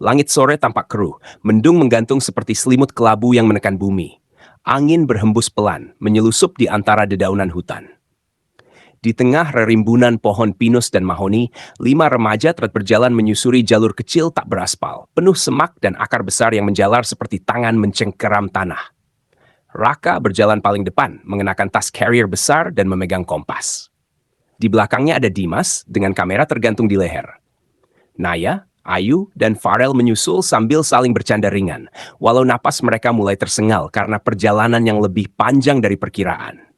Langit sore tampak keruh, mendung menggantung seperti selimut kelabu yang menekan bumi. Angin berhembus pelan, menyelusup di antara dedaunan hutan. Di tengah rerimbunan pohon pinus dan mahoni, 5 remaja berjalan menyusuri jalur kecil tak beraspal, penuh semak dan akar besar yang menjalar seperti tangan mencengkeram tanah. Raka berjalan paling depan, mengenakan tas carrier besar dan memegang kompas. Di belakangnya ada Dimas dengan kamera tergantung di leher. Naya, Ayu, dan Farel menyusul sambil saling bercanda ringan, walau napas mereka mulai tersengal karena perjalanan yang lebih panjang dari perkiraan.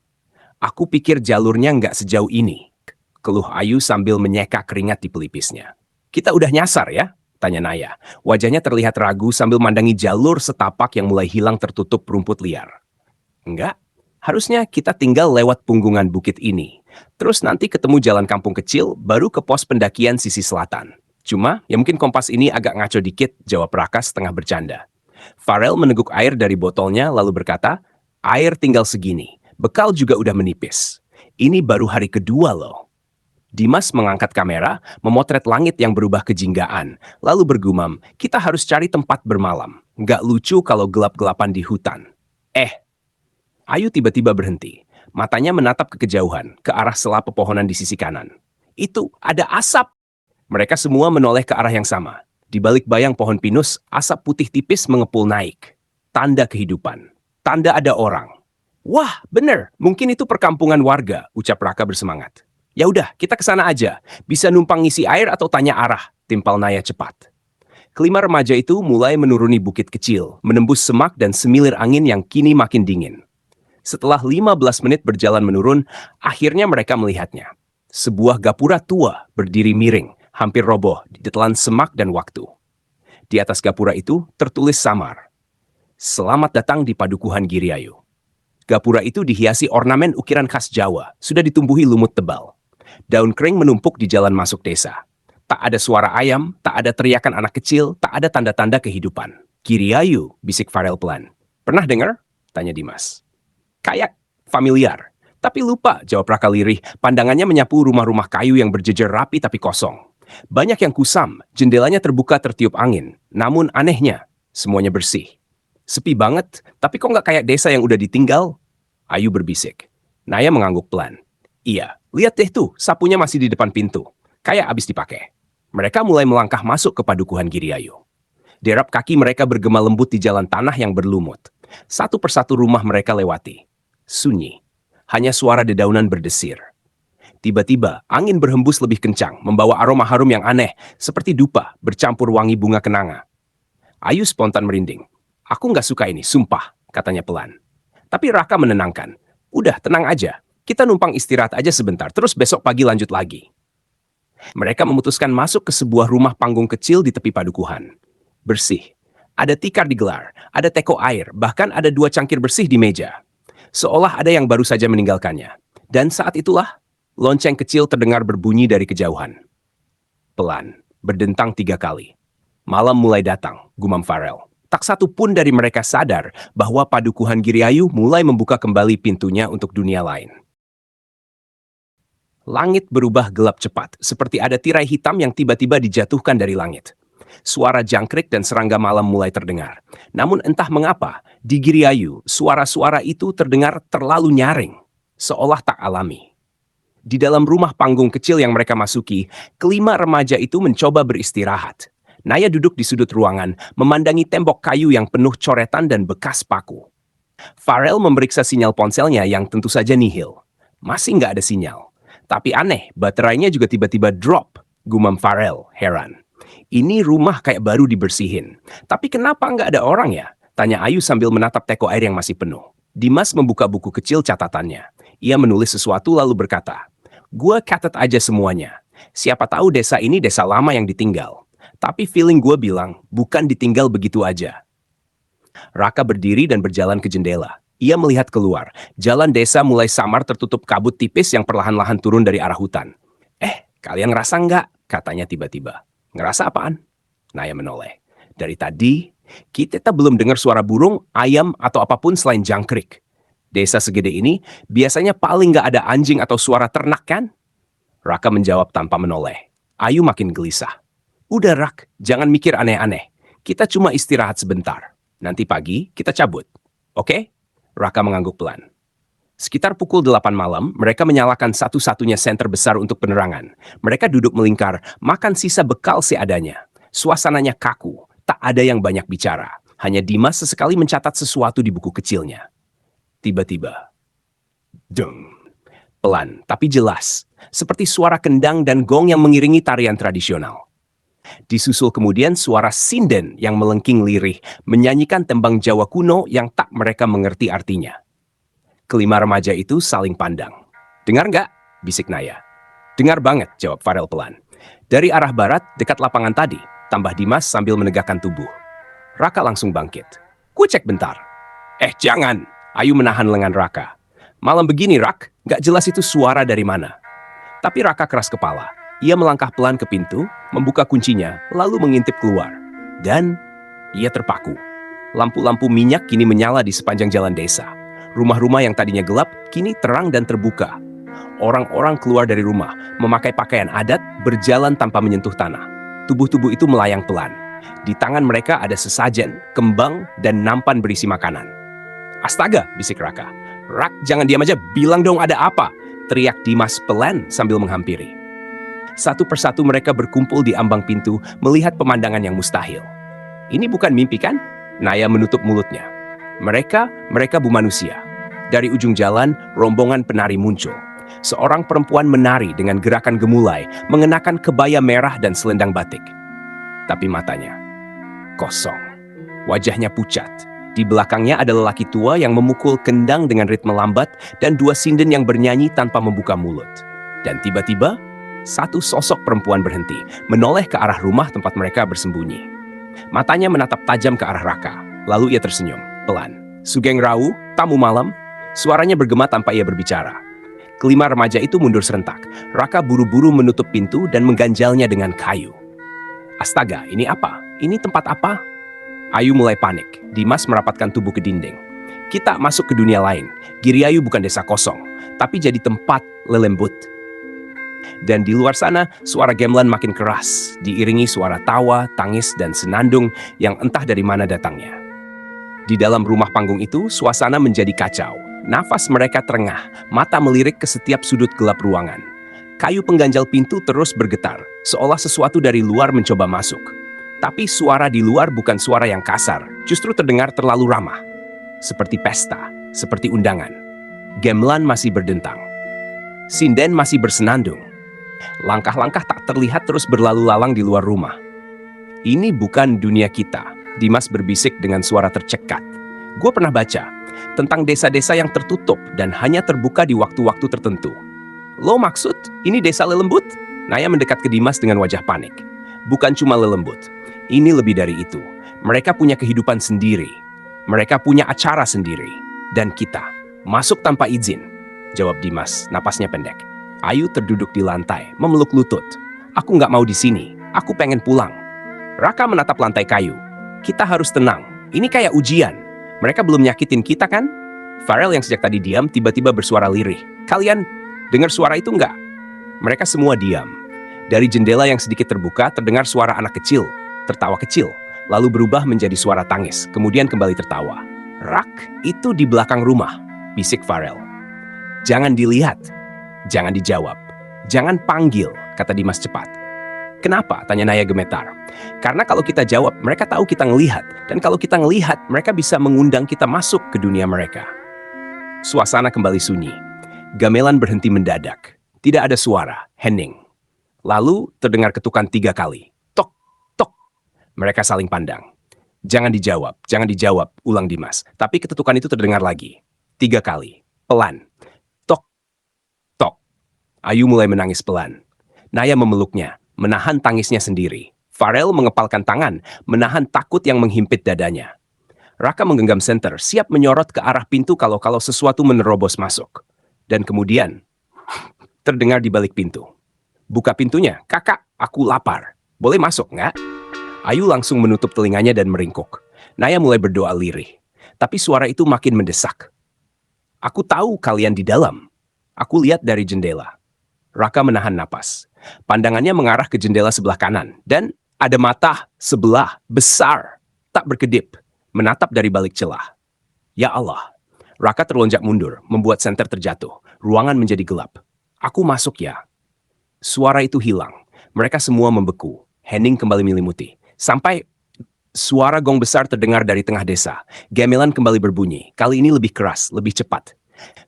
Aku pikir jalurnya nggak sejauh ini, keluh Ayu sambil menyeka keringat di pelipisnya. Kita udah nyasar ya? Tanya Naya. Wajahnya terlihat ragu sambil mandangi jalur setapak yang mulai hilang tertutup rumput liar. Enggak, harusnya kita tinggal lewat punggungan bukit ini. Terus nanti ketemu jalan kampung kecil, baru ke pos pendakian sisi selatan. Cuma, ya mungkin kompas ini agak ngaco dikit, jawab Raka setengah bercanda. Farel meneguk air dari botolnya lalu berkata, air tinggal segini. Bekal juga udah menipis. Ini baru hari kedua loh. Dimas mengangkat kamera, memotret langit yang berubah kejinggaan, lalu bergumam, kita harus cari tempat bermalam. Nggak lucu kalau gelap-gelapan di hutan. Ayu tiba-tiba berhenti. Matanya menatap ke kejauhan, ke arah sela pepohonan di sisi kanan. Itu, ada asap! Mereka semua menoleh ke arah yang sama. Di balik bayang pohon pinus, asap putih tipis mengepul naik. Tanda kehidupan. Tanda ada orang. Wah, bener. Mungkin itu perkampungan warga, ucap Raka bersemangat. Ya udah, kita ke sana aja. Bisa numpang ngisi air atau tanya arah, timpal Naya cepat. Kelima remaja itu mulai menuruni bukit kecil, menembus semak dan semilir angin yang kini makin dingin. Setelah 15 menit berjalan menurun, akhirnya mereka melihatnya. Sebuah gapura tua berdiri miring, hampir roboh di telan semak dan waktu. Di atas gapura itu tertulis samar. Selamat datang di Padukuhan Giriayu. Gapura itu dihiasi ornamen ukiran khas Jawa, sudah ditumbuhi lumut tebal. Daun kering menumpuk di jalan masuk desa. Tak ada suara ayam, tak ada teriakan anak kecil, tak ada tanda-tanda kehidupan. Giriayu, bisik Farel pelan. Pernah dengar? Tanya Dimas. Kayak familiar. Tapi lupa, jawab Raka lirih. Pandangannya menyapu rumah-rumah kayu yang berjejer rapi tapi kosong. Banyak yang kusam, jendelanya terbuka tertiup angin. Namun anehnya, semuanya bersih. Sepi banget, tapi kok nggak kayak desa yang udah ditinggal? Ayu berbisik. Naya mengangguk pelan. Iya, lihat deh tuh, sapunya masih di depan pintu. Kayak abis dipakai. Mereka mulai melangkah masuk ke Padukuhan Giriayu. Derap kaki mereka bergema lembut di jalan tanah yang berlumut. Satu persatu rumah mereka lewati. Sunyi. Hanya suara dedaunan berdesir. Tiba-tiba, angin berhembus lebih kencang, membawa aroma harum yang aneh, seperti dupa bercampur wangi bunga kenanga. Ayu spontan merinding. Aku nggak suka ini, sumpah, katanya pelan. Tapi Raka menenangkan. Udah, tenang aja. Kita numpang istirahat aja sebentar, terus besok pagi lanjut lagi. Mereka memutuskan masuk ke sebuah rumah panggung kecil di tepi padukuhan. Bersih. Ada tikar digelar, ada teko air, bahkan ada 2 cangkir bersih di meja. Seolah ada yang baru saja meninggalkannya. Dan saat itulah, lonceng kecil terdengar berbunyi dari kejauhan. Pelan, berdentang 3 kali. Malam mulai datang, gumam Farel. Tak satu pun dari mereka sadar bahwa Padukuhan Giriayu mulai membuka kembali pintunya untuk dunia lain. Langit berubah gelap cepat, seperti ada tirai hitam yang tiba-tiba dijatuhkan dari langit. Suara jangkrik dan serangga malam mulai terdengar. Namun entah mengapa, di Giriayu, suara-suara itu terdengar terlalu nyaring, seolah tak alami. Di dalam rumah panggung kecil yang mereka masuki, kelima remaja itu mencoba beristirahat. Naya duduk di sudut ruangan, memandangi tembok kayu yang penuh coretan dan bekas paku. Farel memeriksa sinyal ponselnya yang tentu saja nihil. Masih nggak ada sinyal. Tapi aneh, baterainya juga tiba-tiba drop, gumam Farel, heran. Ini rumah kayak baru dibersihin. Tapi kenapa nggak ada orang ya? Tanya Ayu sambil menatap teko air yang masih penuh. Dimas membuka buku kecil catatannya. Ia menulis sesuatu lalu berkata, "Gua catat aja semuanya. Siapa tahu desa ini desa lama yang ditinggal. Tapi feeling gue bilang, bukan ditinggal begitu aja." Raka berdiri dan berjalan ke jendela. Ia melihat keluar. Jalan desa mulai samar tertutup kabut tipis yang perlahan-lahan turun dari arah hutan. Kalian ngerasa nggak? Katanya tiba-tiba. Ngerasa apaan? Naya menoleh. Dari tadi, kita belum dengar suara burung, ayam, atau apapun selain jangkrik. Desa segede ini, biasanya paling nggak ada anjing atau suara ternak kan? Raka menjawab tanpa menoleh. Ayu makin gelisah. Udah Rak, jangan mikir aneh-aneh. Kita cuma istirahat sebentar. Nanti pagi kita cabut. Oke? Raka mengangguk pelan. Sekitar pukul 8 malam, mereka menyalakan satu-satunya senter besar untuk penerangan. Mereka duduk melingkar, makan sisa bekal seadanya. Suasananya kaku, tak ada yang banyak bicara. Hanya Dimas sesekali mencatat sesuatu di buku kecilnya. Tiba-tiba, deng. Pelan, tapi jelas. Seperti suara kendang dan gong yang mengiringi tarian tradisional. Disusul kemudian suara sinden yang melengking lirih, menyanyikan tembang Jawa kuno yang tak mereka mengerti artinya. Kelima remaja itu saling pandang. "Dengar nggak?" bisik Naya. "Dengar banget," jawab Farel pelan. "Dari arah barat, dekat lapangan tadi," tambah Dimas sambil menegakkan tubuh. Raka langsung bangkit. "Ku cek bentar." Jangan!" Ayu menahan lengan Raka. "Malam begini, Rak, nggak jelas itu suara dari mana." Tapi Raka keras kepala. Ia melangkah pelan ke pintu, membuka kuncinya, lalu mengintip keluar. Dan ia terpaku. Lampu-lampu minyak kini menyala di sepanjang jalan desa. Rumah-rumah yang tadinya gelap, kini terang dan terbuka. Orang-orang keluar dari rumah, memakai pakaian adat, berjalan tanpa menyentuh tanah. Tubuh-tubuh itu melayang pelan. Di tangan mereka ada sesajen, kembang, dan nampan berisi makanan. "Astaga!" bisik Raka. "Rak, jangan diam aja, bilang dong ada apa!" teriak Dimas pelan sambil menghampiri. Satu persatu mereka berkumpul di ambang pintu, melihat pemandangan yang mustahil. "Ini bukan mimpi kan?" Naya menutup mulutnya. Mereka bu manusia. Dari ujung jalan, rombongan penari muncul. Seorang perempuan menari dengan gerakan gemulai, mengenakan kebaya merah dan selendang batik. Tapi matanya kosong. Wajahnya pucat. Di belakangnya ada lelaki tua yang memukul kendang dengan ritme lambat dan dua sinden yang bernyanyi tanpa membuka mulut. Dan tiba-tiba, satu sosok perempuan berhenti, menoleh ke arah rumah tempat mereka bersembunyi. Matanya menatap tajam ke arah Raka, lalu ia tersenyum, pelan. "Sugeng Rawu, tamu malam." Suaranya bergema tanpa ia berbicara. Kelima remaja itu mundur serentak. Raka buru-buru menutup pintu dan mengganjalnya dengan kayu. "Astaga, ini apa? Ini tempat apa?" Ayu mulai panik. Dimas merapatkan tubuh ke dinding. "Kita masuk ke dunia lain. Giriayu bukan desa kosong, tapi jadi tempat lelembut." Dan di luar sana, suara gamelan makin keras, diiringi suara tawa, tangis, dan senandung yang entah dari mana datangnya. Di dalam rumah panggung itu, suasana menjadi kacau. Nafas mereka terengah, mata melirik ke setiap sudut gelap ruangan. Kayu pengganjal pintu terus bergetar, seolah sesuatu dari luar mencoba masuk. Tapi suara di luar bukan suara yang kasar, justru terdengar terlalu ramah. Seperti pesta, seperti undangan. Gamelan masih berdentang. Sinden masih bersenandung. Langkah-langkah tak terlihat terus berlalu lalang di luar rumah. "Ini bukan dunia kita," Dimas berbisik dengan suara tercekat. "Gue pernah baca tentang desa-desa yang tertutup dan hanya terbuka di waktu-waktu tertentu." "Lo maksud ini desa lelembut?" Naya mendekat ke Dimas dengan wajah panik. "Bukan cuma lelembut. Ini lebih dari itu. Mereka punya kehidupan sendiri. Mereka punya acara sendiri. Dan kita masuk tanpa izin," jawab Dimas, napasnya pendek. Ayu terduduk di lantai, memeluk lutut. "Aku nggak mau di sini. Aku pengen pulang." Raka menatap lantai kayu. "Kita harus tenang. Ini kayak ujian. Mereka belum nyakitin kita kan?" Farel yang sejak tadi diam tiba-tiba bersuara lirih. "Kalian dengar suara itu nggak?" Mereka semua diam. Dari jendela yang sedikit terbuka terdengar suara anak kecil, tertawa kecil, lalu berubah menjadi suara tangis, kemudian kembali tertawa. "Rak, itu di belakang rumah," bisik Farel. "Jangan dilihat. Jangan dijawab. Jangan panggil," kata Dimas cepat. "Kenapa?" tanya Naya gemetar. "Karena kalau kita jawab, mereka tahu kita ngelihat. Dan kalau kita ngelihat, mereka bisa mengundang kita masuk ke dunia mereka." Suasana kembali sunyi. Gamelan berhenti mendadak. Tidak ada suara, hening. Lalu terdengar ketukan 3 kali. Tok, tok. Mereka saling pandang. Jangan dijawab, ulang Dimas. Tapi ketukan itu terdengar lagi. 3 kali, pelan. Tok, tok. Ayu mulai menangis pelan. Naya memeluknya, menahan tangisnya sendiri. Farel mengepalkan tangan, menahan takut yang menghimpit dadanya. Raka menggenggam senter, siap menyorot ke arah pintu kalau sesuatu menerobos masuk. Dan kemudian, terdengar di balik pintu. "Buka pintunya, kakak, aku lapar. Boleh masuk, nggak?" Ayu langsung menutup telinganya dan meringkuk. Naya mulai berdoa lirih. Tapi suara itu makin mendesak. "Aku tahu kalian di dalam. Aku lihat dari jendela." Raka menahan napas. Pandangannya mengarah ke jendela sebelah kanan. Dan Ada mata sebelah besar, tak berkedip, menatap dari balik celah. Ya Allah. Raka terlonjak mundur, membuat senter terjatuh. Ruangan menjadi gelap. Aku masuk ya. Suara itu hilang. Mereka semua membeku. Henning kembali menyelimuti. Sampai suara gong besar terdengar dari tengah desa. Gamelan kembali berbunyi. Kali ini lebih keras, lebih cepat.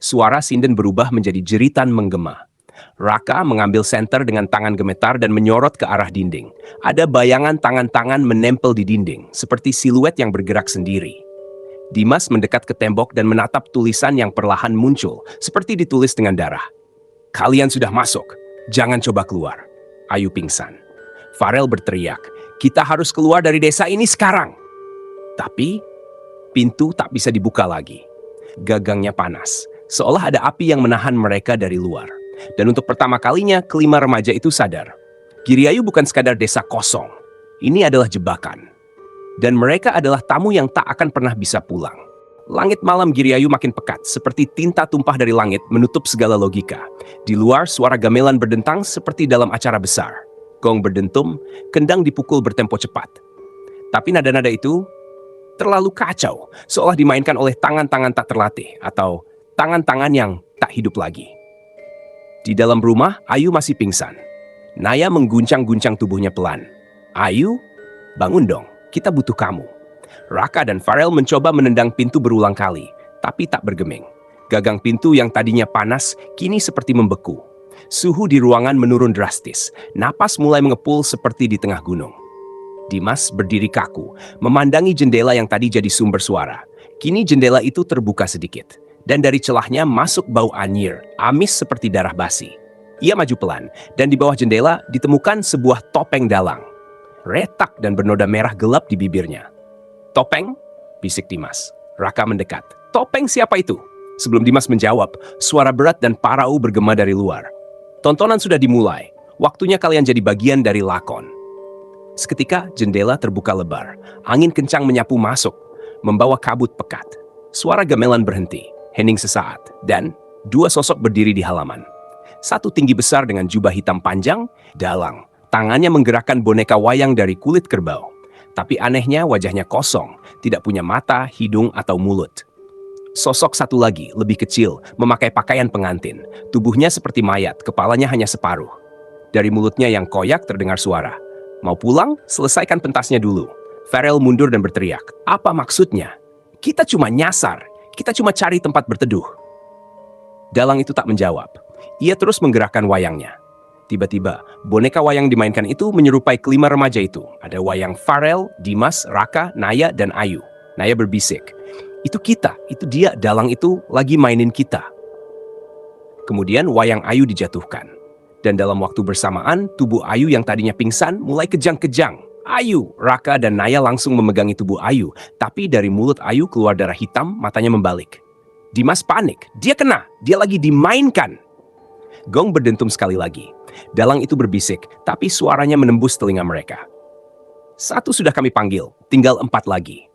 Suara sinden berubah menjadi jeritan menggema. Raka mengambil senter dengan tangan gemetar dan menyorot ke arah dinding. Ada bayangan tangan-tangan menempel di dinding, seperti siluet yang bergerak sendiri. Dimas mendekat ke tembok dan menatap tulisan yang perlahan muncul, seperti ditulis dengan darah. Kalian sudah masuk, jangan coba keluar. Ayu pingsan. Farel berteriak, kita harus keluar dari desa ini sekarang. Tapi, pintu tak bisa dibuka lagi. Gagangnya panas, seolah ada api yang menahan mereka dari luar. Dan untuk pertama kalinya, kelima remaja itu sadar. Giriayu bukan sekadar desa kosong. Ini adalah jebakan. Dan mereka adalah tamu yang tak akan pernah bisa pulang. Langit malam Giriayu makin pekat, seperti tinta tumpah dari langit menutup segala logika. Di luar, suara gamelan berdentang seperti dalam acara besar. Gong berdentum, kendang dipukul bertempo cepat. Tapi nada-nada itu terlalu kacau, seolah dimainkan oleh tangan-tangan tak terlatih, atau tangan-tangan yang tak hidup lagi. Di dalam rumah, Ayu masih pingsan. Naya mengguncang-guncang tubuhnya pelan. Ayu, bangun dong. Kita butuh kamu. Raka dan Farel mencoba menendang pintu berulang kali, tapi tak bergeming. Gagang pintu yang tadinya panas, kini seperti membeku. Suhu di ruangan menurun drastis. Napas mulai mengepul seperti di tengah gunung. Dimas berdiri kaku, memandangi jendela yang tadi jadi sumber suara. Kini jendela itu terbuka sedikit, dan dari celahnya masuk bau anyir, amis seperti darah basi. Ia maju pelan, dan di bawah jendela ditemukan sebuah topeng dalang. Retak dan bernoda merah gelap di bibirnya. Topeng? Bisik Dimas. Raka mendekat. Topeng siapa itu? Sebelum Dimas menjawab, suara berat dan parau bergema dari luar. Tontonan sudah dimulai. Waktunya kalian jadi bagian dari lakon. Seketika jendela terbuka lebar. Angin kencang menyapu masuk, membawa kabut pekat. Suara gamelan berhenti, hening sesaat, dan dua sosok berdiri di halaman. Satu tinggi besar dengan jubah hitam panjang, dalang. Tangannya menggerakkan boneka wayang dari kulit kerbau. Tapi anehnya wajahnya kosong, tidak punya mata, hidung, atau mulut. Sosok satu lagi, lebih kecil, memakai pakaian pengantin. Tubuhnya seperti mayat, kepalanya hanya separuh. Dari mulutnya yang koyak terdengar suara. Mau pulang? Selesaikan pentasnya dulu. Farel mundur dan berteriak. Apa maksudnya? Kita cuma nyasar. Kita cuma cari tempat berteduh. Dalang itu tak menjawab. Ia terus menggerakkan wayangnya. Tiba-tiba, boneka wayang dimainkan itu menyerupai kelima remaja itu. Ada wayang Farel, Dimas, Raka, Naya, dan Ayu. Naya berbisik. Itu kita, itu dia, dalang itu lagi mainin kita. Kemudian wayang Ayu dijatuhkan. Dan dalam waktu bersamaan, tubuh Ayu yang tadinya pingsan mulai kejang-kejang. Ayu, Raka, dan Naya langsung memegangi tubuh Ayu. Tapi dari mulut Ayu keluar darah hitam, matanya membalik. Dimas panik. Dia kena. Dia lagi dimainkan. Gong berdentum sekali lagi. Dalang itu berbisik, tapi suaranya menembus telinga mereka. Satu sudah kami panggil, tinggal 4 lagi.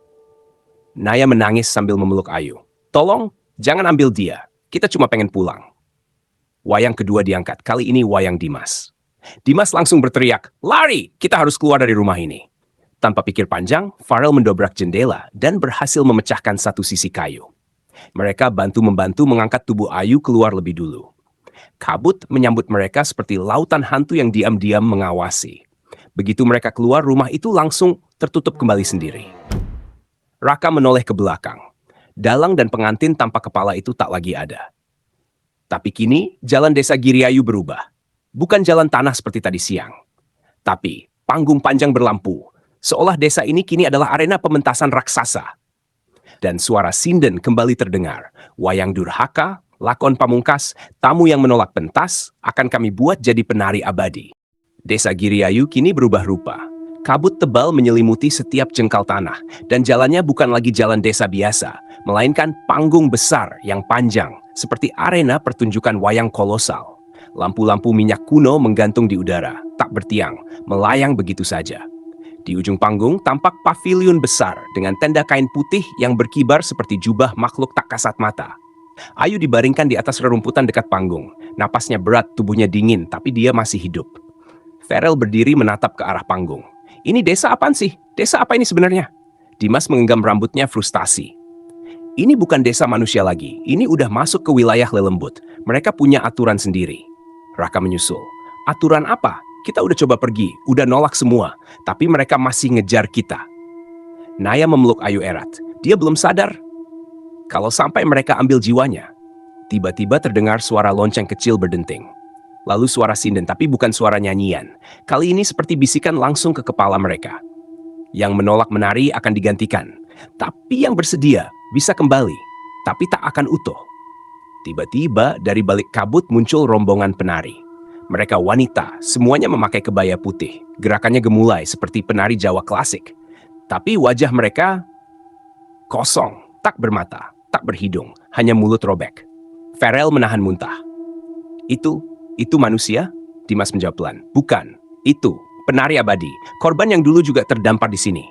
Naya menangis sambil memeluk Ayu. Tolong, jangan ambil dia. Kita cuma pengen pulang. Wayang kedua diangkat, kali ini wayang Dimas. Dimas langsung berteriak, lari, kita harus keluar dari rumah ini. Tanpa pikir panjang, Farel mendobrak jendela dan berhasil memecahkan satu sisi kayu. Mereka bantu-membantu mengangkat tubuh Ayu keluar lebih dulu. Kabut menyambut mereka seperti lautan hantu yang diam-diam mengawasi. Begitu mereka keluar, rumah itu langsung tertutup kembali sendiri. Raka menoleh ke belakang. Dalang dan pengantin tanpa kepala itu tak lagi ada. Tapi kini, jalan desa Giriayu berubah. Bukan jalan tanah seperti tadi siang. Tapi, panggung panjang berlampu. Seolah desa ini kini adalah arena pementasan raksasa. Dan suara sinden kembali terdengar. Wayang durhaka, lakon pamungkas, tamu yang menolak pentas, akan kami buat jadi penari abadi. Desa Giriayu kini berubah rupa. Kabut tebal menyelimuti setiap jengkal tanah, dan jalannya bukan lagi jalan desa biasa, melainkan panggung besar yang panjang, seperti arena pertunjukan wayang kolosal. Lampu-lampu minyak kuno menggantung di udara, tak bertiang, melayang begitu saja. Di ujung panggung tampak paviliun besar dengan tenda kain putih yang berkibar seperti jubah makhluk tak kasat mata. Ayu dibaringkan di atas rerumputan dekat panggung. Napasnya berat, tubuhnya dingin, tapi dia masih hidup. Farel berdiri menatap ke arah panggung. Ini desa apaan sih? Desa apa ini sebenarnya? Dimas mengenggam rambutnya frustasi. Ini bukan desa manusia lagi, ini udah masuk ke wilayah lelembut. Mereka punya aturan sendiri. Raka menyusul. Aturan apa? Kita udah coba pergi, udah nolak semua, tapi mereka masih ngejar kita. Naya memeluk Ayu erat. Dia belum sadar kalau sampai mereka ambil jiwanya. Tiba-tiba terdengar suara lonceng kecil berdenting. Lalu suara sinden, tapi bukan suara nyanyian. Kali ini seperti bisikan langsung ke kepala mereka. Yang menolak menari akan digantikan. Tapi yang bersedia bisa kembali, tapi tak akan utuh. Tiba-tiba dari balik kabut muncul rombongan penari. Mereka wanita, semuanya memakai kebaya putih. Gerakannya gemulai seperti penari Jawa klasik. Tapi wajah mereka kosong, tak bermata, tak berhidung, hanya mulut robek. Farel menahan muntah. Itu manusia? Dimas menjawab pelan. Bukan, itu penari abadi. Korban yang dulu juga terdampar di sini.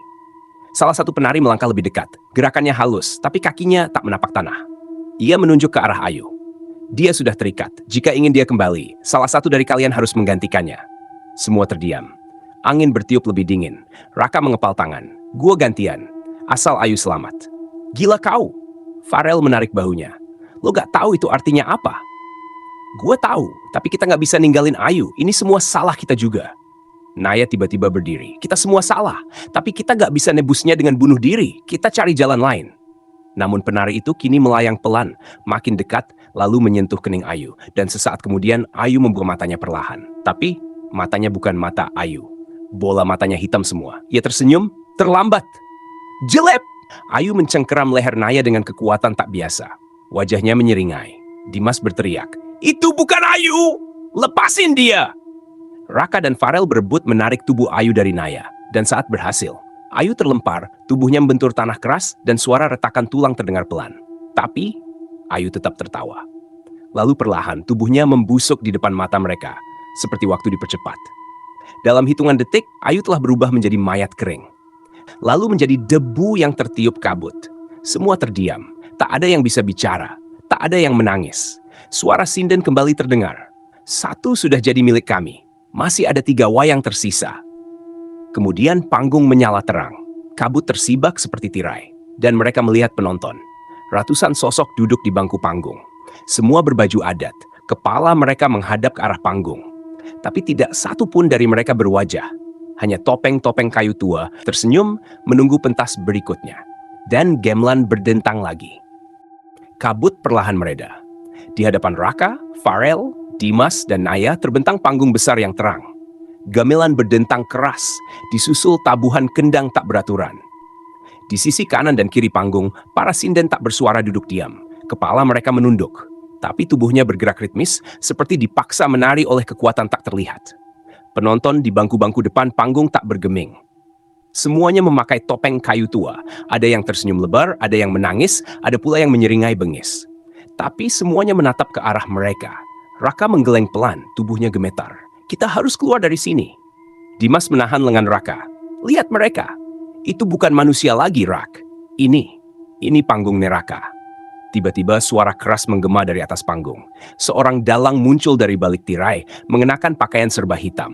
Salah satu penari melangkah lebih dekat. Gerakannya halus, tapi kakinya tak menapak tanah. Ia menunjuk ke arah Ayu. Dia sudah terikat. Jika ingin dia kembali, salah satu dari kalian harus menggantikannya. Semua terdiam. Angin bertiup lebih dingin. Raka mengepal tangan. Gua gantian. Asal Ayu selamat. Gila kau. Farel menarik bahunya. Lo gak tahu itu artinya apa? Gue tahu, tapi kita nggak bisa ninggalin Ayu. Ini semua salah kita juga. Naya tiba-tiba berdiri. Kita semua salah, tapi kita nggak bisa nebusnya dengan bunuh diri. Kita cari jalan lain. Namun penari itu kini melayang pelan, makin dekat, lalu menyentuh kening Ayu. Dan sesaat kemudian Ayu membuka matanya perlahan. Tapi matanya bukan mata Ayu. Bola matanya hitam semua. Ia tersenyum, terlambat. Jelek! Ayu mencengkeram leher Naya dengan kekuatan tak biasa. Wajahnya menyeringai. Dimas berteriak. Itu bukan Ayu! Lepasin dia! Raka dan Farel berebut menarik tubuh Ayu dari Naya. Dan saat berhasil, Ayu terlempar, tubuhnya membentur tanah keras dan suara retakan tulang terdengar pelan. Tapi, Ayu tetap tertawa. Lalu perlahan, tubuhnya membusuk di depan mata mereka, seperti waktu dipercepat. Dalam hitungan detik, Ayu telah berubah menjadi mayat kering. Lalu menjadi debu yang tertiup kabut. Semua terdiam, tak ada yang bisa bicara, tak ada yang menangis. Suara sinden kembali terdengar. Satu sudah jadi milik kami. Masih ada 3 wayang tersisa. Kemudian panggung menyala terang. Kabut tersibak seperti tirai. Dan mereka melihat penonton. Ratusan sosok duduk di bangku panggung. Semua berbaju adat. Kepala mereka menghadap ke arah panggung. Tapi tidak satu pun dari mereka berwajah. Hanya topeng-topeng kayu tua tersenyum menunggu pentas berikutnya. Dan gamelan berdentang lagi. Kabut perlahan mereda. Di hadapan Raka, Farel, Dimas, dan Naya terbentang panggung besar yang terang. Gamelan berdentang keras, disusul tabuhan kendang tak beraturan. Di sisi kanan dan kiri panggung, para sinden tak bersuara duduk diam. Kepala mereka menunduk, tapi tubuhnya bergerak ritmis seperti dipaksa menari oleh kekuatan tak terlihat. Penonton di bangku-bangku depan panggung tak bergeming. Semuanya memakai topeng kayu tua. Ada yang tersenyum lebar, ada yang menangis, ada pula yang menyeringai bengis. Tapi semuanya menatap ke arah mereka. Raka menggeleng pelan, tubuhnya gemetar. Kita harus keluar dari sini. Dimas menahan lengan Raka. Lihat mereka. Itu bukan manusia lagi, Rak. Ini panggung neraka. Tiba-tiba suara keras menggema dari atas panggung. Seorang dalang muncul dari balik tirai, mengenakan pakaian serba hitam.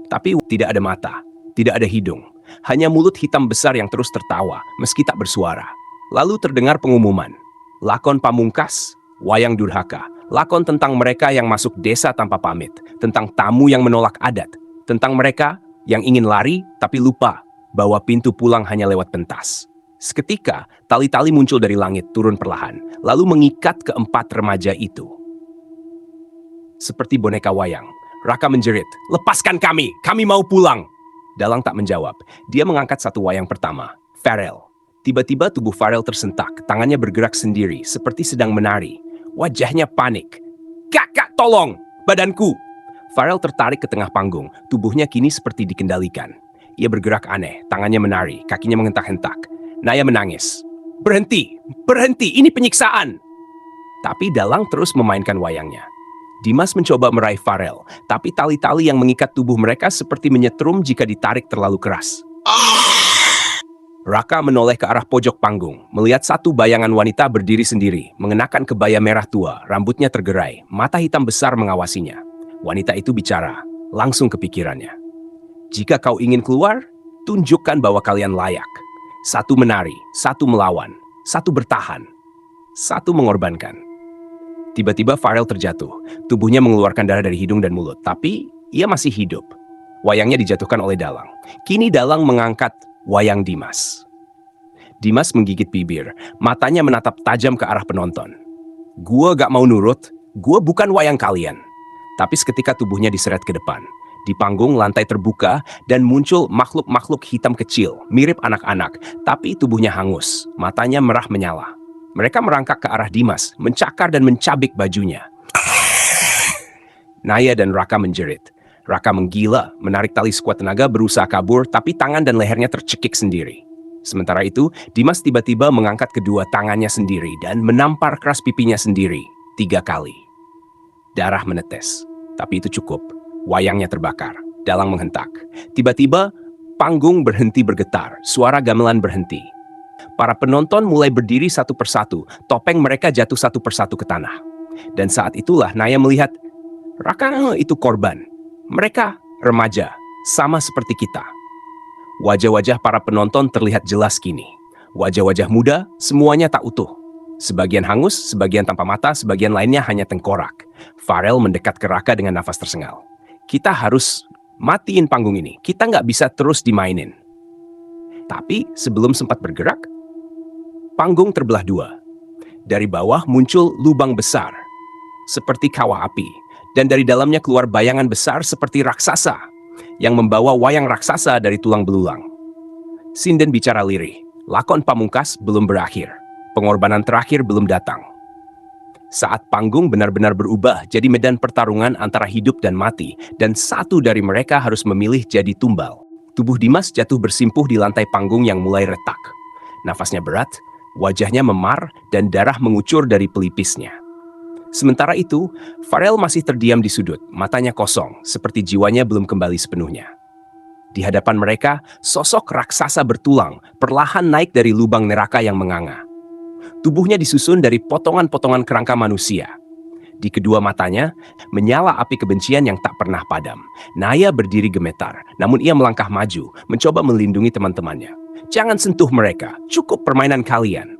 Tapi tidak ada mata, tidak ada hidung. Hanya mulut hitam besar yang terus tertawa, meski tak bersuara. Lalu terdengar pengumuman. Lakon pamungkas, wayang durhaka. Lakon tentang mereka yang masuk desa tanpa pamit. Tentang tamu yang menolak adat. Tentang mereka yang ingin lari tapi lupa bahwa pintu pulang hanya lewat pentas. Seketika, tali-tali muncul dari langit turun perlahan, lalu mengikat keempat remaja itu. Seperti boneka wayang, Raka menjerit, "Lepaskan kami mau pulang!" Dalang tak menjawab. Dia mengangkat satu wayang pertama, Farel. Tiba-tiba tubuh Farel tersentak, tangannya bergerak sendiri, seperti sedang menari. Wajahnya panik. "Kakak, tolong! Badanku!" Farel tertarik ke tengah panggung, tubuhnya kini seperti dikendalikan. Ia bergerak aneh, tangannya menari, kakinya mengentak-hentak. Naya menangis. Berhenti, ini penyiksaan!" Tapi dalang terus memainkan wayangnya. Dimas mencoba meraih Farel, tapi tali-tali yang mengikat tubuh mereka seperti menyetrum jika ditarik terlalu keras. Raka menoleh ke arah pojok panggung, melihat satu bayangan wanita berdiri sendiri, mengenakan kebaya merah tua, rambutnya tergerai, mata hitam besar mengawasinya. Wanita itu bicara, langsung ke pikirannya. "Jika kau ingin keluar, Tunjukkan bahwa kalian layak. Satu menari, satu melawan, satu bertahan, satu mengorbankan. Tiba-tiba Farel terjatuh. Tubuhnya mengeluarkan darah dari hidung dan mulut, tapi ia masih hidup. Wayangnya dijatuhkan oleh Dalang. Kini Dalang mengangkat wayang Dimas. Dimas menggigit bibir, matanya menatap tajam ke arah penonton. Gua gak mau nurut, gua bukan wayang kalian. Tapi seketika tubuhnya diseret ke depan. Di panggung lantai terbuka dan muncul makhluk-makhluk hitam kecil, mirip anak-anak, tapi tubuhnya hangus, matanya merah menyala. Mereka merangkak ke arah Dimas, mencakar dan mencabik bajunya. Naya dan Raka menjerit. Raka menggila, menarik tali sekuat tenaga berusaha kabur, tapi tangan dan lehernya tercekik sendiri. Sementara itu, Dimas tiba-tiba mengangkat kedua tangannya sendiri dan menampar keras pipinya sendiri 3 kali. Darah menetes, tapi itu cukup. Wayangnya terbakar, Dalang menghentak. Tiba-tiba, panggung berhenti bergetar, suara gamelan berhenti. Para penonton mulai berdiri satu persatu, topeng mereka jatuh satu persatu ke tanah. Dan saat itulah Naya melihat, Raka itu korban. Mereka remaja, sama seperti kita. Wajah-wajah para penonton terlihat jelas kini. Wajah-wajah muda, semuanya tak utuh. Sebagian hangus, sebagian tanpa mata, sebagian lainnya hanya tengkorak. Farel mendekat ke Raka dengan nafas tersengal. Kita harus matiin panggung ini. Kita nggak bisa terus dimainin. Tapi sebelum sempat bergerak, panggung terbelah 2. Dari bawah muncul lubang besar, seperti kawah api. Dan dari dalamnya keluar bayangan besar seperti raksasa, yang membawa wayang raksasa dari tulang belulang. Sinden bicara lirih. Lakon pamungkas belum berakhir. Pengorbanan terakhir belum datang. Saat panggung benar-benar berubah jadi medan pertarungan antara hidup dan mati, dan satu dari mereka harus memilih jadi tumbal. Tubuh Dimas jatuh bersimpuh di lantai panggung yang mulai retak. Nafasnya berat, wajahnya memar, dan darah mengucur dari pelipisnya. Sementara itu, Farel masih terdiam di sudut, matanya kosong, seperti jiwanya belum kembali sepenuhnya. Di hadapan mereka, sosok raksasa bertulang, perlahan naik dari lubang neraka yang menganga. Tubuhnya disusun dari potongan-potongan kerangka manusia. Di kedua matanya, menyala api kebencian yang tak pernah padam. Naya berdiri gemetar, namun ia melangkah maju, mencoba melindungi teman-temannya. Jangan sentuh mereka, cukup permainan kalian.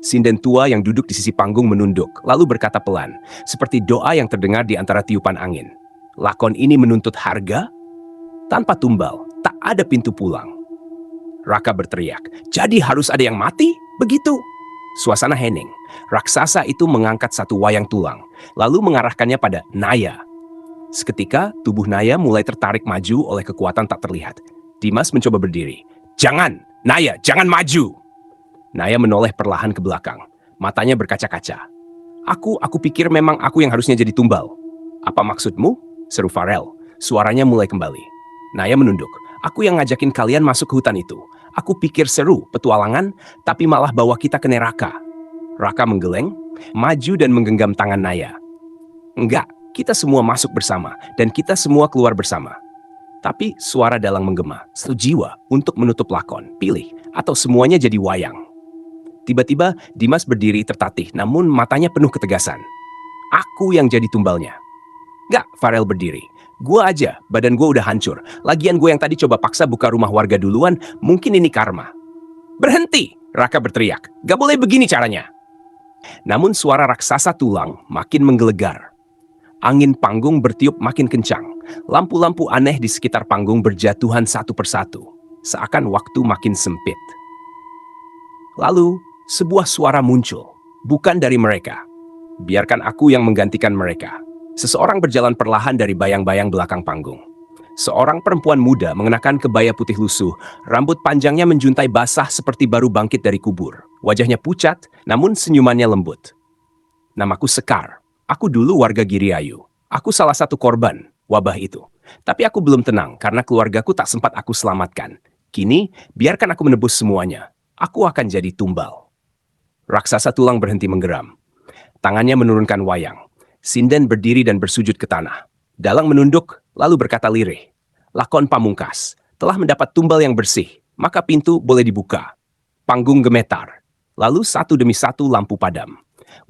Sinden tua yang duduk di sisi panggung menunduk, lalu berkata pelan, seperti doa yang terdengar di antara tiupan angin. Lakon ini menuntut harga? Tanpa tumbal, tak ada pintu pulang. Raka berteriak, jadi harus ada yang mati? Begitu? Suasana hening. Raksasa itu mengangkat satu wayang tulang, lalu mengarahkannya pada Naya. Seketika, tubuh Naya mulai tertarik maju oleh kekuatan tak terlihat. Dimas mencoba berdiri. Jangan! Naya, jangan maju! Naya menoleh perlahan ke belakang. Matanya berkaca-kaca. Aku pikir memang aku yang harusnya jadi tumbal. Apa maksudmu? Seru Farel. Suaranya mulai kembali. Naya menunduk. Aku yang ngajakin kalian masuk ke hutan itu. Aku pikir seru, petualangan, tapi malah bawa kita ke neraka. Raka menggeleng, maju dan menggenggam tangan Naya. Enggak, kita semua masuk bersama, dan kita semua keluar bersama. Tapi suara Dalang menggema, satu jiwa untuk menutup lakon, pilih, atau semuanya jadi wayang. Tiba-tiba Dimas berdiri tertatih, namun matanya penuh ketegasan. Aku yang jadi tumbalnya. Enggak, Farel berdiri. Gua aja, badan gua udah hancur. Lagian gua yang tadi coba paksa buka rumah warga duluan, mungkin ini karma. Berhenti! Raka berteriak. Gak boleh begini caranya. Namun suara raksasa tulang makin menggelegar. Angin panggung bertiup makin kencang. Lampu-lampu aneh di sekitar panggung berjatuhan satu persatu. Seakan waktu makin sempit. Lalu, sebuah suara muncul. Bukan dari mereka. Biarkan aku yang menggantikan mereka. Seseorang berjalan perlahan dari bayang-bayang belakang panggung. Seorang perempuan muda mengenakan kebaya putih lusuh, rambut panjangnya menjuntai basah seperti baru bangkit dari kubur. Wajahnya pucat, namun senyumannya lembut. Namaku Sekar. Aku dulu warga Giriayu. Aku salah satu korban wabah itu. Tapi aku belum tenang karena keluargaku tak sempat aku selamatkan. Kini, biarkan aku menebus semuanya. Aku akan jadi tumbal. Raksasa tulang berhenti menggeram. Tangannya menurunkan wayang. Sinden berdiri dan bersujud ke tanah. Dalang menunduk, lalu berkata lirih. Lakon pamungkas, telah mendapat tumbal yang bersih, maka pintu boleh dibuka. Panggung gemetar. Lalu satu demi satu lampu padam.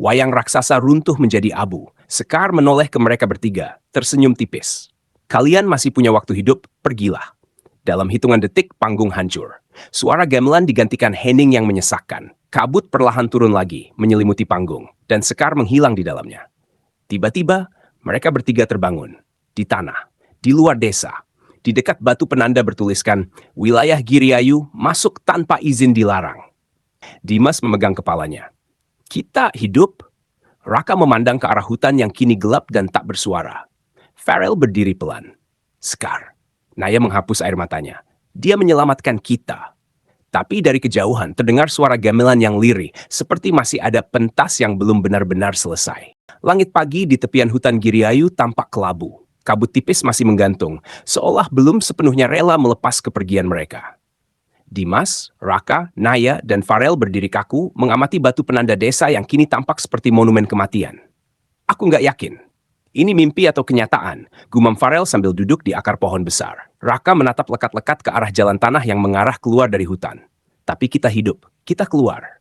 Wayang raksasa runtuh menjadi abu. Sekar menoleh ke mereka bertiga, tersenyum tipis. Kalian masih punya waktu hidup, pergilah. Dalam hitungan detik, panggung hancur. Suara gamelan digantikan hening yang menyesakkan. Kabut perlahan turun lagi, menyelimuti panggung, dan Sekar menghilang di dalamnya. Tiba-tiba, mereka bertiga terbangun. Di tanah, di luar desa. Di dekat batu penanda bertuliskan, wilayah Giriayu masuk tanpa izin dilarang. Dimas memegang kepalanya. Kita hidup? Raka memandang ke arah hutan yang kini gelap dan tak bersuara. Farel berdiri pelan. Sekar. Naya menghapus air matanya. Dia menyelamatkan kita. Tapi dari kejauhan terdengar suara gamelan yang lirih, seperti masih ada pentas yang belum benar-benar selesai. Langit pagi di tepian hutan Giriayu tampak kelabu. Kabut tipis masih menggantung, seolah belum sepenuhnya rela melepas kepergian mereka. Dimas, Raka, Naya, dan Farel berdiri kaku mengamati batu penanda desa yang kini tampak seperti monumen kematian. Aku nggak yakin. Ini mimpi atau kenyataan, gumam Farel sambil duduk di akar pohon besar. Raka menatap lekat-lekat ke arah jalan tanah yang mengarah keluar dari hutan. Tapi kita hidup, kita keluar.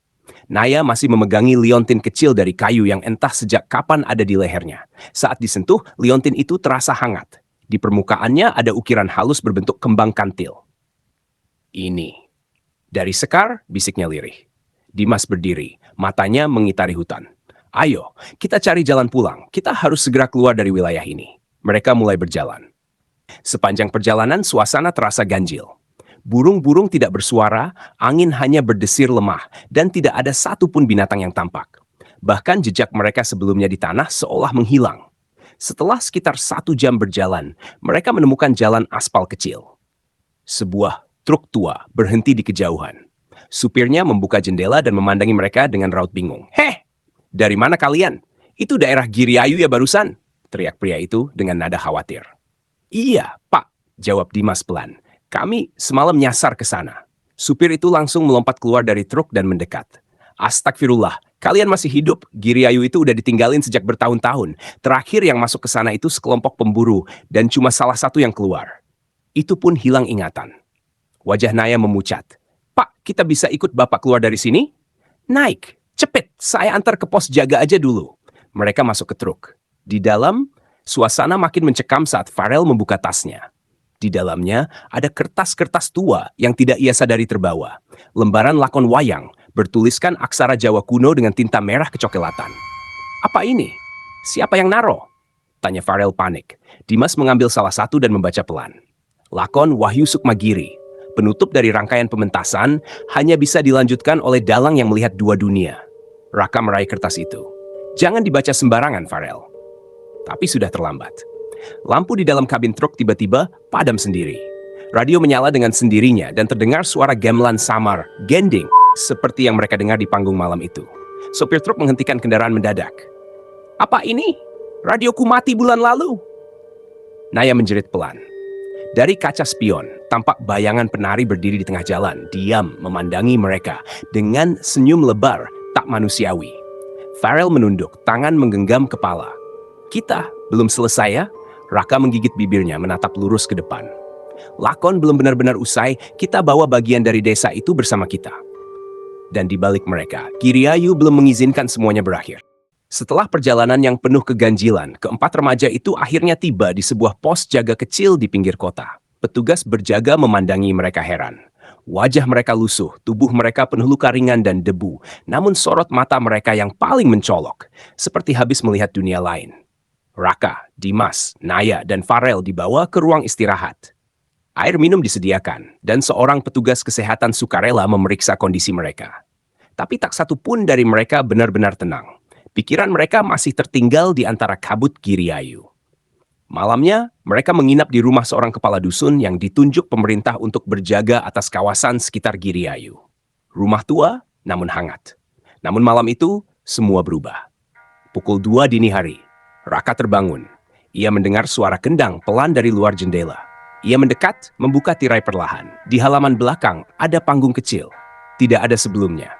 Naya masih memegangi liontin kecil dari kayu yang entah sejak kapan ada di lehernya. Saat disentuh, liontin itu terasa hangat. Di permukaannya ada ukiran halus berbentuk kembang kantil. Ini. Dari Sekar, bisiknya lirih. Dimas berdiri, matanya mengitari hutan. Ayo, kita cari jalan pulang. Kita harus segera keluar dari wilayah ini. Mereka mulai berjalan. Sepanjang perjalanan, suasana terasa ganjil. Burung-burung tidak bersuara, angin hanya berdesir lemah, dan tidak ada satupun binatang yang tampak. Bahkan jejak mereka sebelumnya di tanah seolah menghilang. Setelah sekitar 1 jam berjalan, mereka menemukan jalan aspal kecil. Sebuah truk tua berhenti di kejauhan. Supirnya membuka jendela dan memandangi mereka dengan raut bingung. Heh! Dari mana kalian? Itu daerah Giriayu ya barusan? Teriak pria itu dengan nada khawatir. Iya, Pak, jawab Dimas pelan. Kami semalam nyasar ke sana. Supir itu langsung melompat keluar dari truk dan mendekat. Astagfirullah, kalian masih hidup. Giriayu itu udah ditinggalin sejak bertahun-tahun. Terakhir yang masuk ke sana itu sekelompok pemburu dan cuma salah satu yang keluar. Itu pun hilang ingatan. Wajah Naya memucat. Pak, kita bisa ikut Bapak keluar dari sini? Naik. Cepet, saya antar ke pos jaga aja dulu. Mereka masuk ke truk. Di dalam, suasana makin mencekam saat Farel membuka tasnya. Di dalamnya ada kertas-kertas tua yang tidak ia sadari terbawa. Lembaran lakon wayang bertuliskan aksara Jawa kuno dengan tinta merah kecoklatan. Apa ini? Siapa yang naro? Tanya Farel panik. Dimas mengambil salah satu dan membaca pelan. Lakon Wahyu Sukmagiri. Penutup dari rangkaian pementasan hanya bisa dilanjutkan oleh dalang yang melihat 2 dunia. Raka meraih kertas itu. Jangan dibaca sembarangan, Farel. Tapi sudah terlambat. Lampu di dalam kabin truk tiba-tiba padam sendiri. Radio menyala dengan sendirinya dan terdengar suara gamelan samar, gending, seperti yang mereka dengar di panggung malam itu. Sopir truk menghentikan kendaraan mendadak. Apa ini? Radioku mati bulan lalu. Naya menjerit pelan. Dari kaca spion, tampak bayangan penari berdiri di tengah jalan, diam memandangi mereka dengan senyum lebar tak manusiawi. Farel menunduk, tangan menggenggam kepala. Kita belum selesai ya? Raka menggigit bibirnya menatap lurus ke depan. Lakon belum benar-benar usai, kita bawa bagian dari desa itu bersama kita. Dan di balik mereka, Giriayu belum mengizinkan semuanya berakhir. Setelah perjalanan yang penuh keganjilan, keempat remaja itu akhirnya tiba di sebuah pos jaga kecil di pinggir kota. Petugas berjaga memandangi mereka heran. Wajah mereka lusuh, tubuh mereka penuh luka ringan dan debu, namun sorot mata mereka yang paling mencolok, seperti habis melihat dunia lain. Raka, Dimas, Naya, dan Farel dibawa ke ruang istirahat. Air minum disediakan, dan seorang petugas kesehatan sukarela memeriksa kondisi mereka. Tapi tak satu pun dari mereka benar-benar tenang. Pikiran mereka masih tertinggal di antara kabut Giriayu. Malamnya, mereka menginap di rumah seorang kepala dusun yang ditunjuk pemerintah untuk berjaga atas kawasan sekitar Giriayu. Rumah tua, namun hangat. Namun malam itu, semua berubah. Pukul 2 dini hari, Raka terbangun. Ia mendengar suara kendang pelan dari luar jendela. Ia mendekat, membuka tirai perlahan. Di halaman belakang ada panggung kecil. Tidak ada sebelumnya.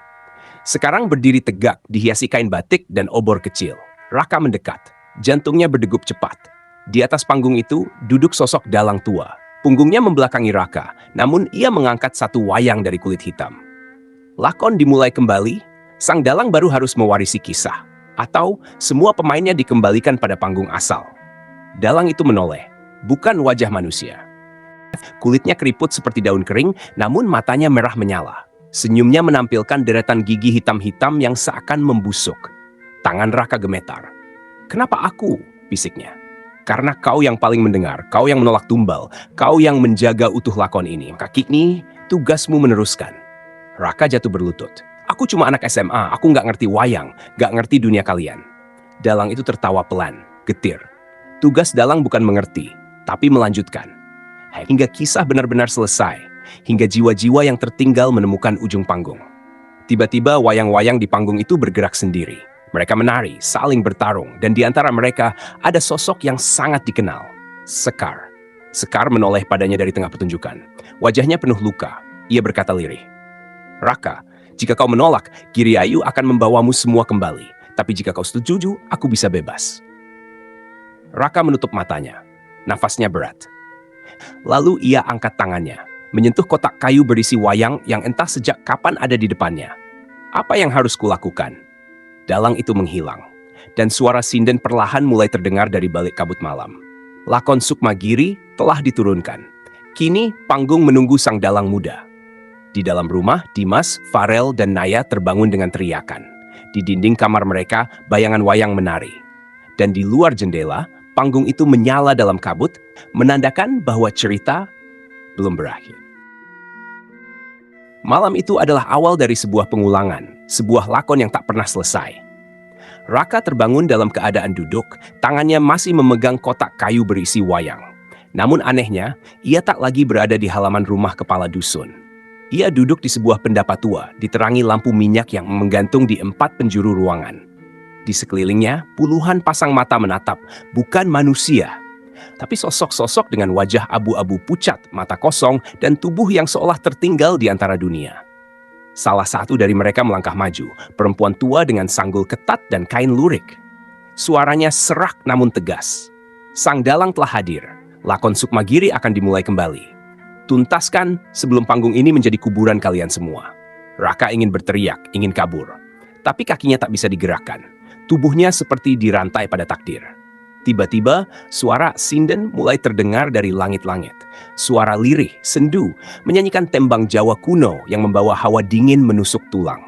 Sekarang berdiri tegak, dihiasi kain batik dan obor kecil. Raka mendekat. Jantungnya berdegup cepat. Di atas panggung itu, duduk sosok dalang tua. Punggungnya membelakangi Raka, namun ia mengangkat satu wayang dari kulit hitam. Lakon dimulai kembali, sang dalang baru harus mewarisi kisah. Atau semua pemainnya dikembalikan pada panggung asal. Dalang itu menoleh, bukan wajah manusia. Kulitnya keriput seperti daun kering, namun matanya merah menyala. Senyumnya menampilkan deretan gigi hitam-hitam yang seakan membusuk. Tangan Raka gemetar. "Kenapa aku?" bisiknya. "Karena kau yang paling mendengar, kau yang menolak tumbal, kau yang menjaga utuh lakon ini. Maka kini, tugasmu meneruskan." Raka jatuh berlutut. "Aku cuma anak SMA, aku nggak ngerti wayang, nggak ngerti dunia kalian." Dalang itu tertawa pelan, getir. Tugas Dalang bukan mengerti, tapi melanjutkan. Hingga kisah benar-benar selesai, hingga jiwa-jiwa yang tertinggal menemukan ujung panggung. Tiba-tiba wayang-wayang di panggung itu bergerak sendiri. Mereka menari, saling bertarung, dan di antara mereka ada sosok yang sangat dikenal, Sekar. Sekar menoleh padanya dari tengah pertunjukan. Wajahnya penuh luka. Ia berkata lirih, "Raka, jika kau menolak, Giriayu akan membawamu semua kembali. Tapi jika kau setuju, aku bisa bebas." Raka menutup matanya. Nafasnya berat. Lalu ia angkat tangannya, menyentuh kotak kayu berisi wayang yang entah sejak kapan ada di depannya. "Apa yang harus kulakukan?" Dalang itu menghilang, dan suara sinden perlahan mulai terdengar dari balik kabut malam. Lakon Sukmagiri telah diturunkan. Kini panggung menunggu sang dalang muda. Di dalam rumah, Dimas, Farel, dan Naya terbangun dengan teriakan. Di dinding kamar mereka, bayangan wayang menari. Dan di luar jendela, panggung itu menyala dalam kabut, menandakan bahwa cerita belum berakhir. Malam itu adalah awal dari sebuah pengulangan, sebuah lakon yang tak pernah selesai. Raka terbangun dalam keadaan duduk, tangannya masih memegang kotak kayu berisi wayang. Namun anehnya, ia tak lagi berada di halaman rumah kepala dusun. Ia duduk di sebuah pendapa tua, diterangi lampu minyak yang menggantung di 4 penjuru ruangan. Di sekelilingnya, puluhan pasang mata menatap, bukan manusia, tapi sosok-sosok dengan wajah abu-abu pucat, mata kosong, dan tubuh yang seolah tertinggal di antara dunia. Salah satu dari mereka melangkah maju, perempuan tua dengan sanggul ketat dan kain lurik. Suaranya serak namun tegas. Sang dalang telah hadir. Lakon Sukmagiri akan dimulai kembali. Tuntaskan sebelum panggung ini menjadi kuburan kalian semua. Raka ingin berteriak, ingin kabur. Tapi kakinya tak bisa digerakkan. Tubuhnya seperti dirantai pada takdir. Tiba-tiba, suara sinden mulai terdengar dari langit-langit. Suara lirih, sendu, menyanyikan tembang Jawa kuno yang membawa hawa dingin menusuk tulang.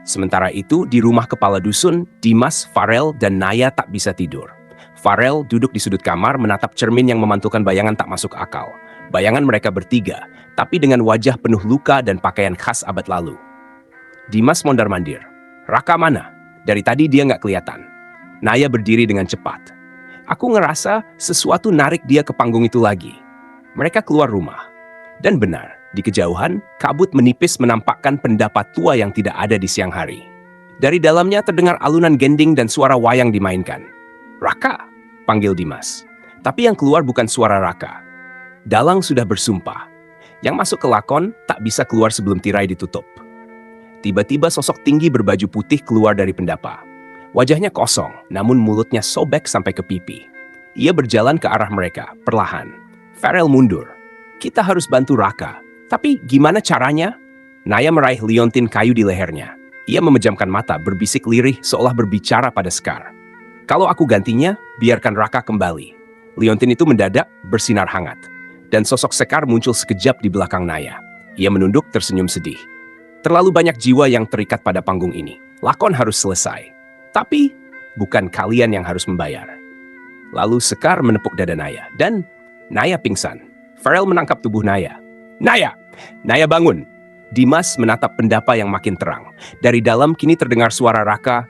Sementara itu, di rumah kepala dusun, Dimas, Farel, dan Naya tak bisa tidur. Farel duduk di sudut kamar menatap cermin yang memantulkan bayangan tak masuk akal. Bayangan mereka bertiga, tapi dengan wajah penuh luka dan pakaian khas abad lalu. Dimas mondar-mandir. "Raka mana? Dari tadi dia nggak kelihatan." Naya berdiri dengan cepat. "Aku ngerasa sesuatu narik dia ke panggung itu lagi." Mereka keluar rumah. Dan benar, di kejauhan, kabut menipis menampakkan pendapa tua yang tidak ada di siang hari. Dari dalamnya terdengar alunan gending dan suara wayang dimainkan. "Raka!" panggil Dimas. Tapi yang keluar bukan suara Raka. Dalang sudah bersumpah. Yang masuk ke lakon tak bisa keluar sebelum tirai ditutup. Tiba-tiba sosok tinggi berbaju putih keluar dari pendapa. Wajahnya kosong, namun mulutnya sobek sampai ke pipi. Ia berjalan ke arah mereka, perlahan. Farel mundur. "Kita harus bantu Raka. Tapi gimana caranya?" Naya meraih liontin kayu di lehernya. Ia memejamkan mata, berbisik lirih seolah berbicara pada Sekar. "Kalau aku gantinya, biarkan Raka kembali." Liontin itu mendadak bersinar hangat. Dan sosok Sekar muncul sekejap di belakang Naya. Ia menunduk tersenyum sedih. "Terlalu banyak jiwa yang terikat pada panggung ini. Lakon harus selesai. Tapi bukan kalian yang harus membayar." Lalu Sekar menepuk dada Naya, dan Naya pingsan. Farel menangkap tubuh Naya. "Naya! Naya bangun!" Dimas menatap pendapa yang makin terang. Dari dalam kini terdengar suara Raka.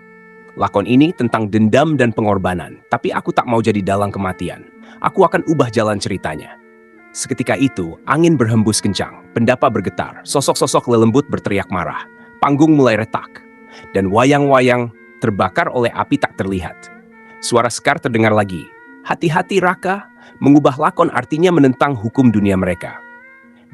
"Lakon ini tentang dendam dan pengorbanan, tapi aku tak mau jadi dalang kematian. Aku akan ubah jalan ceritanya." Seketika itu, angin berhembus kencang, pendapa bergetar, sosok-sosok lelembut berteriak marah. Panggung mulai retak, dan wayang-wayang terbakar oleh api tak terlihat. Suara Sekar terdengar lagi. "Hati-hati Raka, mengubah lakon artinya menentang hukum dunia mereka."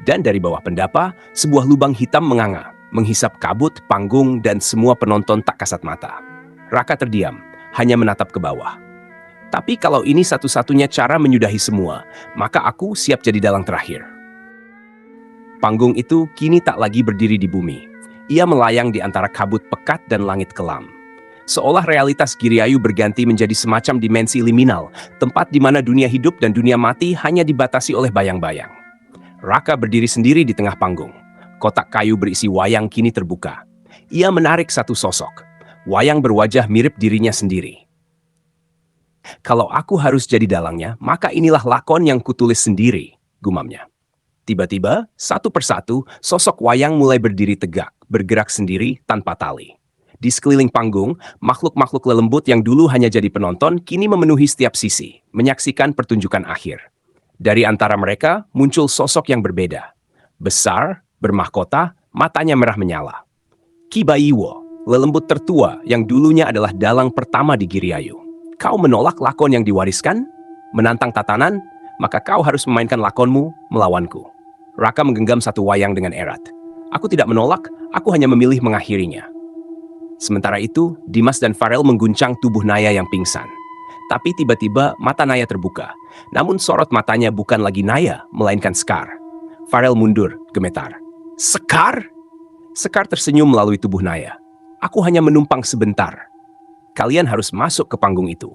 Dan dari bawah pendapa, sebuah lubang hitam menganga, menghisap kabut, panggung, dan semua penonton tak kasat mata. Raka terdiam, hanya menatap ke bawah. "Tapi kalau ini satu-satunya cara menyudahi semua, maka aku siap jadi dalang terakhir." Panggung itu kini tak lagi berdiri di bumi. Ia melayang di antara kabut pekat dan langit kelam. Seolah realitas Giriayu berganti menjadi semacam dimensi liminal, tempat di mana dunia hidup dan dunia mati hanya dibatasi oleh bayang-bayang. Raka berdiri sendiri di tengah panggung. Kotak kayu berisi wayang kini terbuka. Ia menarik satu sosok. Wayang berwajah mirip dirinya sendiri. Kalau aku harus jadi dalangnya, maka inilah lakon yang kutulis sendiri, gumamnya. Tiba-tiba, satu persatu, sosok wayang mulai berdiri tegak, bergerak sendiri tanpa tali. Di sekeliling panggung, makhluk-makhluk lelembut yang dulu hanya jadi penonton kini memenuhi setiap sisi, menyaksikan pertunjukan akhir. Dari antara mereka muncul sosok yang berbeda. Besar, bermahkota, matanya merah menyala. Ki Bayiwo, lelembut tertua yang dulunya adalah dalang pertama di Giriayu. Kau menolak lakon yang diwariskan? Menantang tatanan? Maka kau harus memainkan lakonmu melawanku. Raka menggenggam satu wayang dengan erat. Aku tidak menolak, aku hanya memilih mengakhirinya. Sementara itu, Dimas dan Farel mengguncang tubuh Naya yang pingsan. Tapi tiba-tiba mata Naya terbuka. Namun sorot matanya bukan lagi Naya, melainkan Sekar. Farel mundur, gemetar. Sekar? Sekar tersenyum melalui tubuh Naya. Aku hanya menumpang sebentar. Kalian harus masuk ke panggung itu.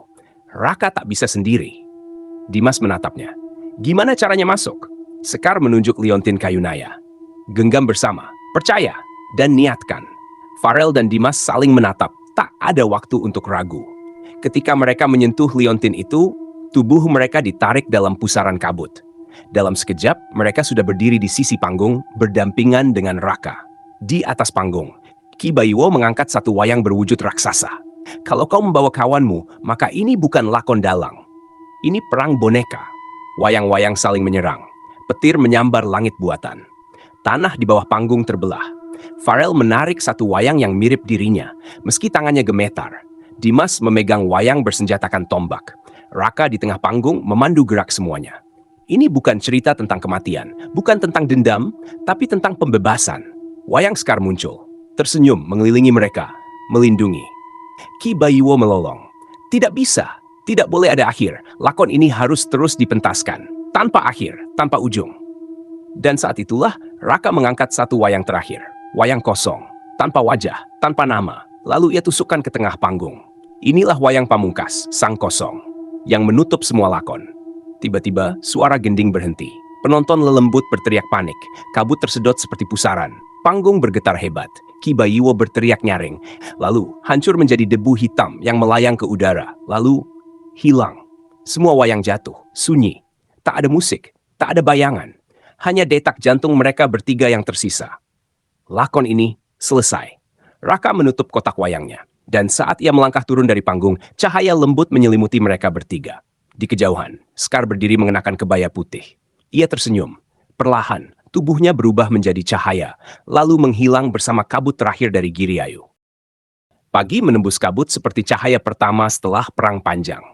Raka tak bisa sendiri. Dimas menatapnya. Gimana caranya masuk? Sekar menunjuk liontin kayu Naya. Genggam bersama, percaya, dan niatkan. Farel dan Dimas saling menatap, tak ada waktu untuk ragu. Ketika mereka menyentuh liontin itu, tubuh mereka ditarik dalam pusaran kabut. Dalam sekejap, mereka sudah berdiri di sisi panggung, berdampingan dengan Raka. Di atas panggung, Ki Bayiwo mengangkat satu wayang berwujud raksasa. Kalau kau membawa kawanmu, maka ini bukan lakon dalang. Ini perang boneka. Wayang-wayang saling menyerang. Petir menyambar langit buatan. Tanah di bawah panggung terbelah. Farel menarik satu wayang yang mirip dirinya, meski tangannya gemetar. Dimas memegang wayang bersenjatakan tombak. Raka di tengah panggung memandu gerak semuanya. Ini bukan cerita tentang kematian, bukan tentang dendam, tapi tentang pembebasan. Wayang Sekar muncul, tersenyum mengelilingi mereka, melindungi. Ki Bayiwo melolong. Tidak bisa, tidak boleh ada akhir. Lakon ini harus terus dipentaskan, tanpa akhir, tanpa ujung. Dan saat itulah Raka mengangkat satu wayang terakhir. Wayang kosong, tanpa wajah, tanpa nama. Lalu ia tusukkan ke tengah panggung. Inilah wayang pamungkas, sang kosong, yang menutup semua lakon. Tiba-tiba, suara gending berhenti. Penonton lelembut berteriak panik. Kabut tersedot seperti pusaran. Panggung bergetar hebat. Ki Bayiwo berteriak nyaring. Lalu, hancur menjadi debu hitam yang melayang ke udara. Lalu, hilang. Semua wayang jatuh, sunyi. Tak ada musik, tak ada bayangan. Hanya detak jantung mereka bertiga yang tersisa. Lakon ini selesai. Raka menutup kotak wayangnya. Dan saat ia melangkah turun dari panggung, cahaya lembut menyelimuti mereka bertiga. Di kejauhan, Sekar berdiri mengenakan kebaya putih. Ia tersenyum. Perlahan, tubuhnya berubah menjadi cahaya, lalu menghilang bersama kabut terakhir dari Giriayu. Pagi menembus kabut seperti cahaya pertama setelah perang panjang.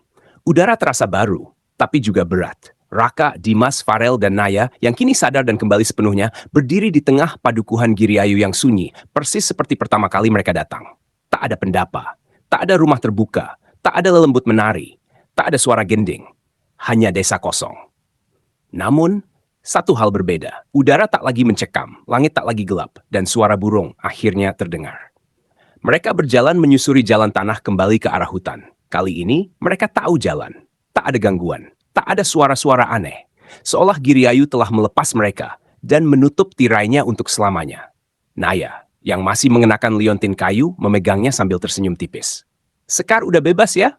Udara terasa baru, tapi juga berat. Raka, Dimas, Farel, dan Naya yang kini sadar dan kembali sepenuhnya berdiri di tengah padukuhan Giriayu yang sunyi, persis seperti pertama kali mereka datang. Tak ada pendapa, tak ada rumah terbuka, tak ada lelembut menari, tak ada suara gending, hanya desa kosong. Namun, satu hal berbeda, udara tak lagi mencekam, langit tak lagi gelap, dan suara burung akhirnya terdengar. Mereka berjalan menyusuri jalan tanah kembali ke arah hutan. Kali ini, mereka tahu jalan, tak ada gangguan. Tak ada suara-suara aneh, seolah Giriayu telah melepas mereka dan menutup tirainya untuk selamanya. Naya, yang masih mengenakan liontin kayu, memegangnya sambil tersenyum tipis. Sekar udah bebas ya?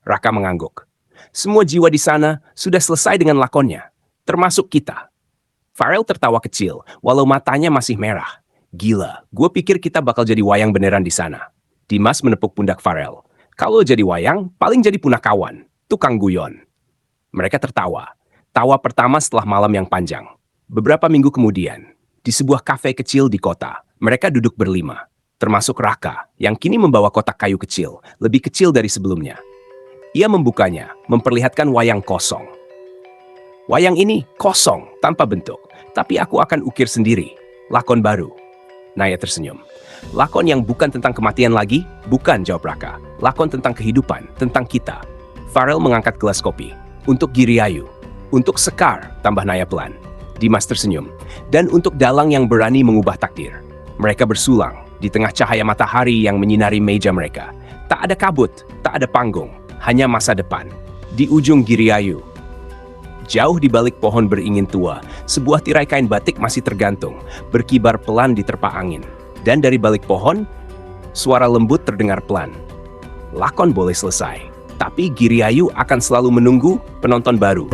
Raka mengangguk. Semua jiwa di sana sudah selesai dengan lakonnya, termasuk kita. Farel tertawa kecil, walau matanya masih merah. Gila, gue pikir kita bakal jadi wayang beneran di sana. Dimas menepuk pundak Farel. Kalau jadi wayang, paling jadi punakawan, tukang guyon. Mereka tertawa. Tawa pertama setelah malam yang panjang. Beberapa minggu kemudian, di sebuah kafe kecil di kota, mereka duduk berlima. Termasuk Raka, yang kini membawa kotak kayu kecil, lebih kecil dari sebelumnya. Ia membukanya, memperlihatkan wayang kosong. Wayang ini kosong, tanpa bentuk. Tapi aku akan ukir sendiri. Lakon baru. Naya tersenyum. Lakon yang bukan tentang kematian lagi? Bukan, jawab Raka. Lakon tentang kehidupan, tentang kita. Farel mengangkat gelas kopi. Untuk Giriayu, untuk Sekar, tambah Naya pelan. Dimas tersenyum. Dan untuk dalang yang berani mengubah takdir. Mereka bersulang di tengah cahaya matahari yang menyinari meja mereka. Tak ada kabut, tak ada panggung, hanya masa depan. Di ujung Giriayu. Jauh di balik pohon beringin tua, sebuah tirai kain batik masih tergantung, berkibar pelan di terpa angin. Dan dari balik pohon, suara lembut terdengar pelan. Lakon boleh selesai, tapi Giriayu akan selalu menunggu penonton baru.